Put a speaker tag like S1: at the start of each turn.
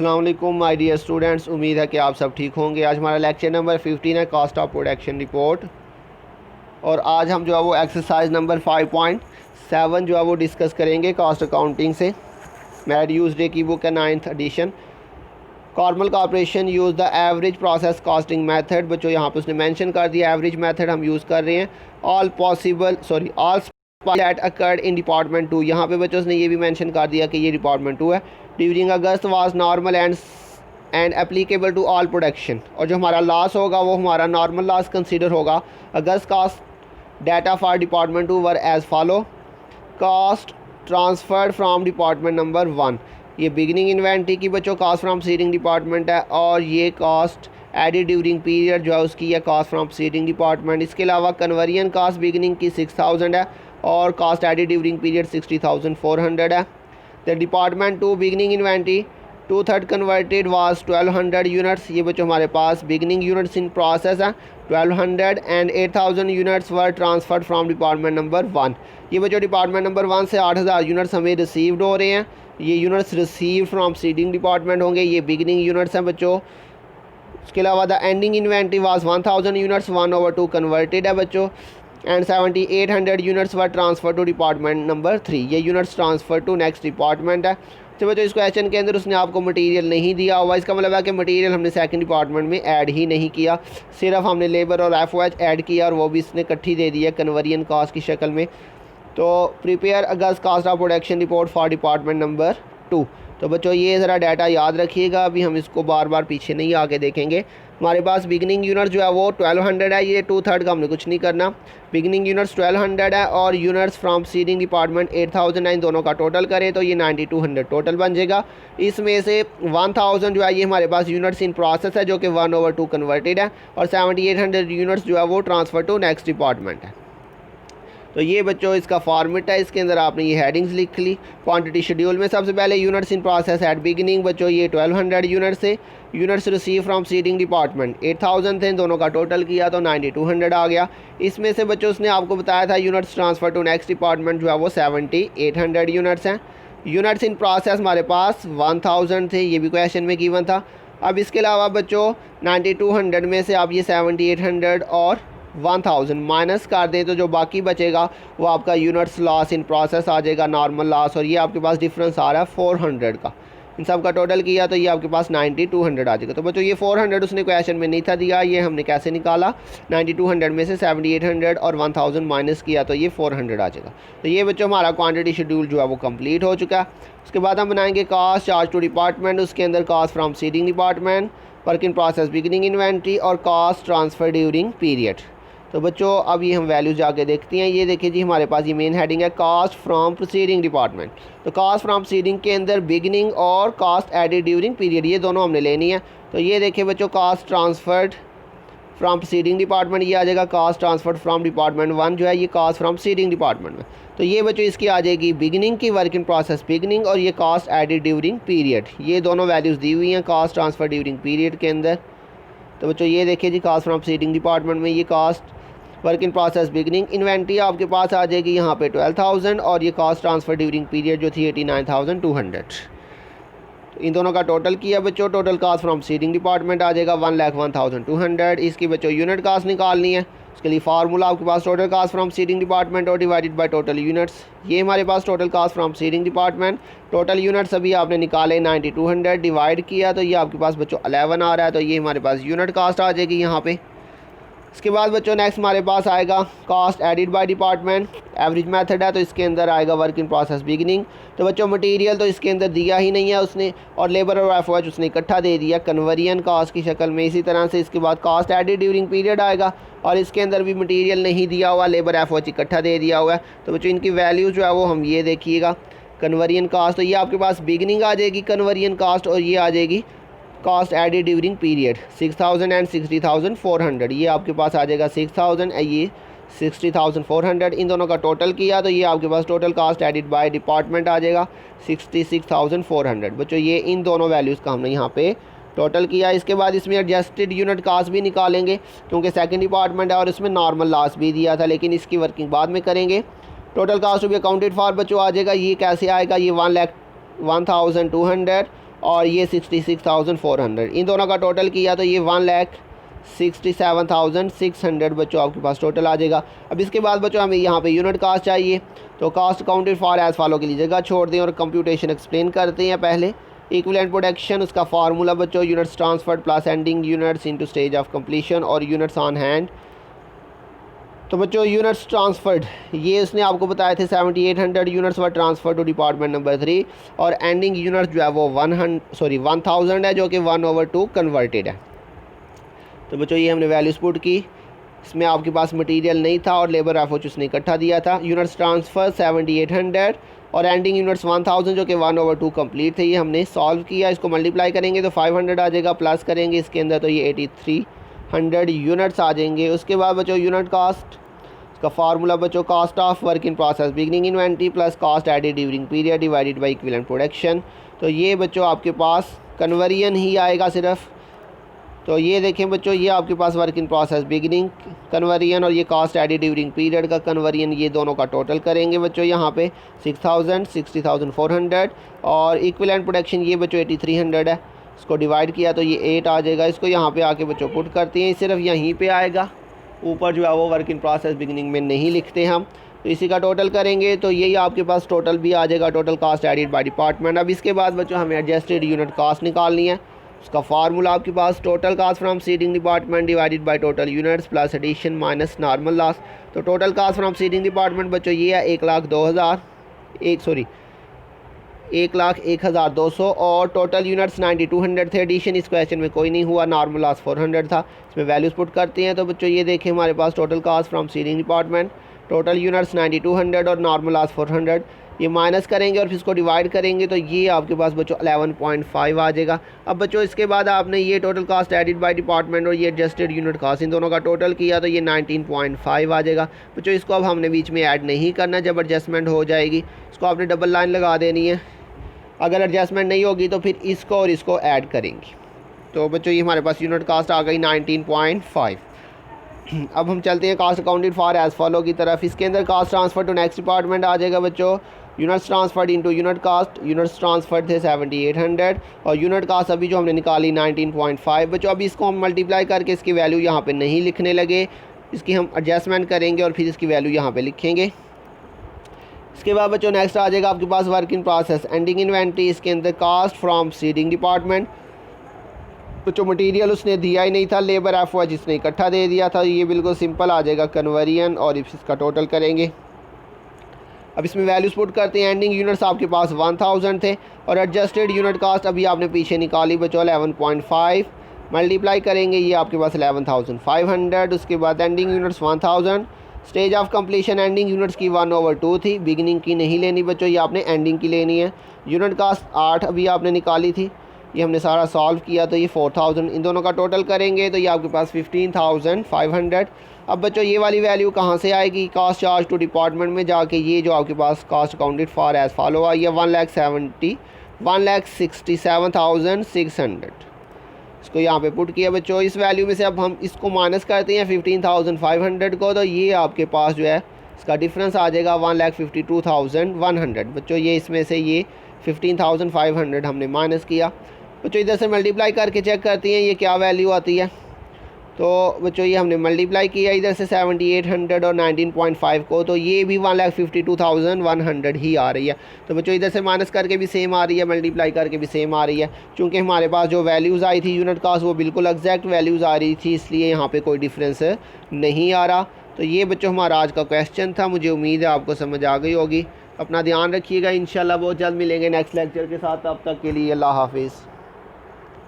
S1: अस्सलाम वालेकुम my dear students, उम्मीद है कि आप सब ठीक होंगे। आज हमारा लेक्चर नंबर 15 है, कॉस्ट ऑफ प्रोडक्शन रिपोर्ट। और आज हम जो है वो एक्सरसाइज नंबर 5.7 जो है वो डिस्कस करेंगे कॉस्ट अकाउंटिंग से। मैड यूज डे की बुक है 9th एडिशन। कॉर्मल corporation use the average process costing method. बच्चों यहाँ पर उसने मेंशन कर दिया एवरेज मेथड हम यूज़ कर रहे हैं। All that occurred in department 2। यहाँ पे बच्चों उसने ये भी मेंशन कर दिया कि ये डिपार्टमेंट 2 है। During August was normal and applicable to all production. और जो हमारा लॉस होगा वो हमारा नॉर्मल लॉस कंसीडर होगा। अगस्त cost data for department 2 were as follow. Cost transferred from department number 1। ये बिगिनिंग इन्वेंट्री की बच्चों कॉस्ट फ्रॉम सीडिंग डिपार्टमेंट है। और ये कॉस्ट एडिड ड्यूरिंग पीरियड जो है उसकी है कॉस्ट फ्रॉम सीडिंग डिपार्टमेंट। इसके अलावा कन्वर्जन कॉस्ट बिगिनिंग की 6000 है और कॉस्ट एडिड ड्यूरिंग पीरियड 60,400 है। The department 2 beginning inventory 2/3 converted was 1200 units. ये बच्चों हमारे पास बिगिनिंग यूनिट्स इन प्रोसेस है 1200 and 8000 units were transferred from department number 1। ये बच्चों डिपार्टमेंट नंबर 1 से 8000 यूनिट्स हमें रिसीव्ड हो रहे हैं। ये units receive from seeding department होंगे। ये बिगिनिंग यूनिट्स हैं बच्चों। इसके अलावा the ending inventory was 1000 units 1/2 converted है बच्चों and 7800 units were transfer to department number 3। ये units transfer to next department है। तो बच्चों इस क्वेश्चन के अंदर उसने आपको मटेरियल नहीं दिया हुआ। इसका मतलब है कि मटेरियल हमने सेकंड डिपार्टमेंट में ऐड ही नहीं किया, सिर्फ हमने लेबर और FOH ऐड किया और वो भी इसने इकट्ठी दे दी है कन्वर्जन कॉस्ट की शक्ल में। तो prepare August cost of production report for department number 2। तो बच्चों ये ज़रा डाटा याद रखिएगा, अभी हम इसको बार बार पीछे नहीं आके देखेंगे। हमारे पास बिगिनिंग यूनिट जो है वो 1200 है। ये 2/3 का हमने कुछ नहीं करना। बिगिनिंग यूनिट्स 1200 है और यूनिट्स फ्रॉम सीडिंग डिपार्टमेंट 8000 है। इन दोनों का टोटल करें तो ये 9200 टोटल बन जाएगा। इसमें से 1000 जो है ये हमारे पास यूनिट्स इन प्रोसेस है जो कि 1/2 कन्वर्टेड है और 7800 यूनिट्स जो है वो ट्रांसफ़र टू नेक्स्ट डिपार्टमेंट है। तो ये बच्चों इसका फॉर्मेट है। इसके अंदर आपने ये हेडिंग्स लिख ली। क्वांटिटी शेड्यूल में सबसे पहले units in process at beginning बच्चों ये 1200 यूनिट्स से। Units receive from seeding department 8000 थे, इन दोनों का टोटल किया तो 9200 आ गया। इसमें से बच्चों उसने आपको बताया था units transfer to next department जो है वो 7800 यूनिट्स हैं। यूनिट्स इन प्रोसेस हमारे पास 1000 थे, ये भी क्वेश्चन में गिवन था। अब इसके अलावा बच्चों 9200 में से आप ये 7800 और 1000 माइनस कर दें तो जो बाकी बचेगा वो आपका यूनिट्स लॉस इन प्रोसेस आ जाएगा, नॉर्मल लॉस। और ये आपके पास डिफरेंस आ रहा है 400 का। इन सब का टोटल किया तो ये आपके पास 9200 आ जाएगा। तो बच्चों ये 400 उसने क्वेश्चन में नहीं था दिया, ये हमने कैसे निकाला। 9200 में से 7800 और 1000 माइनस किया तो ये 400 आ जाएगा। तो ये बच्चों हमारा क्वांटिटी शेड्यूल जो है वो कंप्लीट हो चुका है। उसके बाद हम बनाएंगे कॉस्ट चार्ज टू डिपार्टमेंट। उसके अंदर cost from seeding department, work in process beginning inventory और कॉस्ट ट्रांसफ़र ड्यूरिंग पीरियड। तो बच्चों अब ये हम वैल्यूज़ जाके देखते हैं। ये देखिए जी हमारे पास ये मेन हेडिंग है कॉस्ट फ्रॉम प्रोसीडिंग डिपार्टमेंट। तो कॉस्ट फ्रॉम प्रोसीडिंग के अंदर बिगिनिंग और कॉस्ट एडिड ड्यूरिंग पीरियड ये दोनों हमने लेनी है। तो ये देखिए बच्चों cost transferred from proceeding department ये आ जाएगा। कॉस्ट ट्रांसफर्ड फ्रॉम डिपार्टमेंट 1 जो है ये कॉस्ट फ्रॉम प्रोसीडिंग डिपार्टमेंट में। तो ये बच्चों इसकी आ जाएगी बिगिनिंग की वर्क इन प्रोसेस बिगिनिंग और ये कॉस्ट एडिड ड्यूरिंग पीरियड। ये दोनों वैल्यूज़ दी हुई हैं कॉस्ट ट्रांसफर ड्यूरिंग पीरियड के अंदर। तो बच्चों ये देखिए जी कॉस्ट फ्रॉम प्रोसीडिंग डिपार्टमेंट में ये cost work in process beginning inventory आपके पास आ जाएगी यहाँ पे 12000 और ये कॉस्ट ट्रांसफ़र ड्यूरिंग पीरियड जो थी 89200। तो इन दोनों का टोटल किया बच्चों, total cost from seeding department आ जाएगा 1,01,200। इसकी बच्चों यूनिट कॉस्ट निकालनी है। उसके लिए फार्मूला आपके पास total cost from seeding department और डिवाइडेड बाय टोटल यूनिट्स। ये हमारे पास total cost from seeding department, total units अभी आपने निकाले 9200 डिवाइड किया तो ये आपके पास बच्चों 11 आ रहा है। तो ये हमारे पास यूनिट कॉस्ट आ जाएगी यहाँ पे। इसके बाद बच्चों नेक्स्ट हमारे पास आएगा cost added by department. Average method है तो इसके अंदर आएगा वर्क इन प्रोसेस बिगिनिंग। तो बच्चों मटेरियल तो इसके अंदर दिया ही नहीं है उसने और लेबर और FOH उसने इकट्ठा दे दिया कन्वर्जन कॉस्ट की शक्ल में। इसी तरह से इसके बाद कॉस्ट एडिड ड्यूरिंग पीरियड आएगा और इसके अंदर भी मटेरियल नहीं दिया हुआ, लेबर FOH इकट्ठा दे दिया हुआ है। तो बच्चों इनकी वैल्यू जो है वो हम ये देखिएगा कन्वर्जन कॉस्ट। तो ये आपके पास बिगिनिंग आ जाएगी कन्वर्जन कॉस्ट और ये आ जाएगी cost added during period 6000 and 60,400। ये आपके पास आ जाएगा 6000 ये 60,400। इन दोनों का टोटल किया तो ये आपके पास total cost added by department आ जाएगा 66,400। बच्चों ये इन दोनों वैल्यूज़ का हमने यहाँ पे टोटल किया। इसके बाद इसमें एडजस्टेड यूनिट कास्ट भी निकालेंगे क्योंकि सेकंड डिपार्टमेंट है और इसमें नॉर्मल लॉस भी दिया था, लेकिन इसकी वर्किंग बाद में करेंगे। Total cost to be accounted for बच्चों आ जाएगा। ये कैसे आएगा, ये 1,02,200 और ये 66,400। इन दोनों का टोटल किया तो ये 1,67,600 बच्चों आपके पास टोटल आ जाएगा। अब इसके बाद बच्चों हमें यहाँ पे यूनिट कास्ट चाहिए, तो cost accounted for as follow के लिए जगह छोड़ दें और कंप्यूटेशन एक्सप्लेन करते हैं। पहले इक्विवेलेंट प्रोडक्शन, उसका फार्मूला बच्चों units transferred plus ending units into stage of completion और यूनिट्स ऑन हैंड। तो बच्चों यूनिट्स ट्रांसफर्ड ये उसने आपको बताए थे 7800 units were transfer to department number 3 और एंडिंग यूनिट्स जो है वो 1000 है जो कि 1/2 कन्वर्टेड है। तो बच्चों ये हमने वैल्यूज पुट की, इसमें आपके पास मटेरियल नहीं था और लेबर एफओच उसने इकट्ठा दिया था। यूनिट्स ट्रांसफर 7800 और एंडिंग यूनिट्स 1000 जो कि 1/2 कंप्लीट थे। ये हमने सॉल्व किया, इसको मल्टीप्लाई करेंगे तो 500 आ जाएगा, प्लस करेंगे इसके अंदर तो ये 8300 यूनिट्स आ जाएंगे। उसके बाद बच्चों यूनिट कास्ट का फार्मूला बच्चों cost of work in process beginning inventory plus cost added during period divided by equivalent production. तो ये बच्चों आपके पास कन्वर्जन ही आएगा सिर्फ। तो ये देखें बच्चों, ये आपके पास work in process beginning conversion और ये कास्ट एडेड ड्यूरिंग पीरियड का कन्वर्जन, ये दोनों का टोटल करेंगे बच्चों यहाँ पे 6000 60,400 और इक्विवेलेंट प्रोडक्शन ये बच्चों 8300 है। इसको डिवाइड किया तो ये 8 आ जाएगा। इसको यहाँ पे आके बच्चों पुट करते हैं, सिर्फ यहीं पे आएगा, ऊपर जो है वो वर्क इन प्रोसेस बिगनिंग में नहीं लिखते हम। तो इसी का टोटल करेंगे तो यही आपके पास टोटल भी आ जाएगा, total cost added by department. अब इसके बाद बच्चों हमें एडजस्टेड यूनिट कास्ट निकालनी है। उसका फार्मूला आपके पास total cost from seeding department divided by total units plus addition minus normal loss. तो total cost from seeding department बच्चों ये है 1,01,200 और टोटल यूनिट्स 9200 थे। एडिशन इस क्वेश्चन में कोई नहीं हुआ, नॉर्मल लॉस 400 था। इसमें वैल्यूज पुट करते हैं तो बच्चों ये देखें हमारे पास total cost from seeding department, total units 9200 और नॉर्मल लॉस 400, ये माइनस करेंगे और फिर इसको डिवाइड करेंगे तो ये आपके पास बच्चों 11.5 आ जाएगा। अब बच्चों इसके बाद आपने ये total cast added by department और ये एडजस्टेड यूनिट कास्ट इन दोनों का टोटल किया तो ये 19.5 आ जाएगा। बच्चों इसको अब हमने बीच में ऐड नहीं करना, जब एडजस्टमेंट हो जाएगी इसको आपने डबल लाइन लगा देनी है। अगर एडजस्टमेंट नहीं होगी तो फिर इसको और इसको ऐड करेंगे। तो बच्चों ये हमारे पास यूनिट कास्ट आ गई 19.5। अब हम चलते हैं cost accounted for as follow की तरफ। इसके अंदर cost transfer to next department आ जाएगा बच्चों। Units transferred into unit cost, units transferred थे 7800 और यूनिट कास्ट अभी जो हमने निकाली 19.5। बच्चों अभी इसको हम मल्टीप्लाई करके इसकी वैल्यू यहाँ पे नहीं लिखने लगे, इसकी हम एडजस्टमेंट करेंगे और फिर इसकी वैल्यू यहाँ पे लिखेंगे। इसके बाद बच्चों नेक्स्ट आ जाएगा आपके पास work in process ending inventory. इसके अंदर कास्ट फ्रॉम सीडिंग डिपार्टमेंट, बच्चों मटेरियल उसने दिया ही नहीं था, लेबर एफओ जिसने इकट्ठा दे दिया था। ये बिल्कुल सिंपल आ जाएगा कन्वर्जन और इसका टोटल करेंगे। अब इसमें वैल्यूज पुट करते हैं। एंडिंग यूनिट्स आपके पास 1000 थे और एडजस्टेड यूनिट कास्ट अभी आपने पीछे निकाली बच्चों 11.5, मल्टीप्लाई करेंगे ये आपके पास 11,500। उसके बाद ending units 1000, stage of completion ending units की 1/2 थी, बिगिनिंग की नहीं लेनी बच्चों, ये आपने एंडिंग की लेनी है। यूनिट कास्ट 8 अभी आपने निकाली थी, ये हमने सारा सॉल्व किया तो ये 4000, इन दोनों का टोटल करेंगे तो ये आपके पास 15,500। अब बच्चों ये वाली वैल्यू कहाँ से आएगी, कास्ट चार्ज टू डिपार्टमेंट में जाके ये जो आपके पास cost accounted for as follow आई है 1,67,600। इसको यहाँ पे पुट किया बच्चों। इस वैल्यू में से अब हम इसको माइनस करते हैं 15,500 को, तो ये आपके पास जो है इसका डिफरेंस आ जाएगा 1,52,100। बच्चों ये इसमें से ये 15,500 हमने माइनस किया। बच्चों इधर से मल्टीप्लाई करके चेक करती हैं ये क्या वैल्यू आती है। तो बच्चों ये हमने मल्टीप्लाई किया इधर से 7800 और 19.5 को, तो ये भी 1,52,100 ही आ रही है। तो बच्चों इधर से माइनस करके भी सेम आ रही है, मल्टीप्लाई करके भी सेम आ रही है। चूँकि हमारे पास जो वैल्यूज़ आई थी यूनिट कास्ट वो बिल्कुल एग्जैक्ट वैल्यूज़ आ रही थी, इसलिए यहाँ पे कोई डिफरेंस नहीं आ रहा। तो ये बच्चों हमारा आज का क्वेश्चन था। मुझे उम्मीद है आपको समझ आ गई होगी। अपना ध्यान रखिएगा, इंशाल्लाह बहुत जल्द मिलेंगे नेक्स्ट लेक्चर के साथ। तब तक के लिए अल्लाह हाफिज़।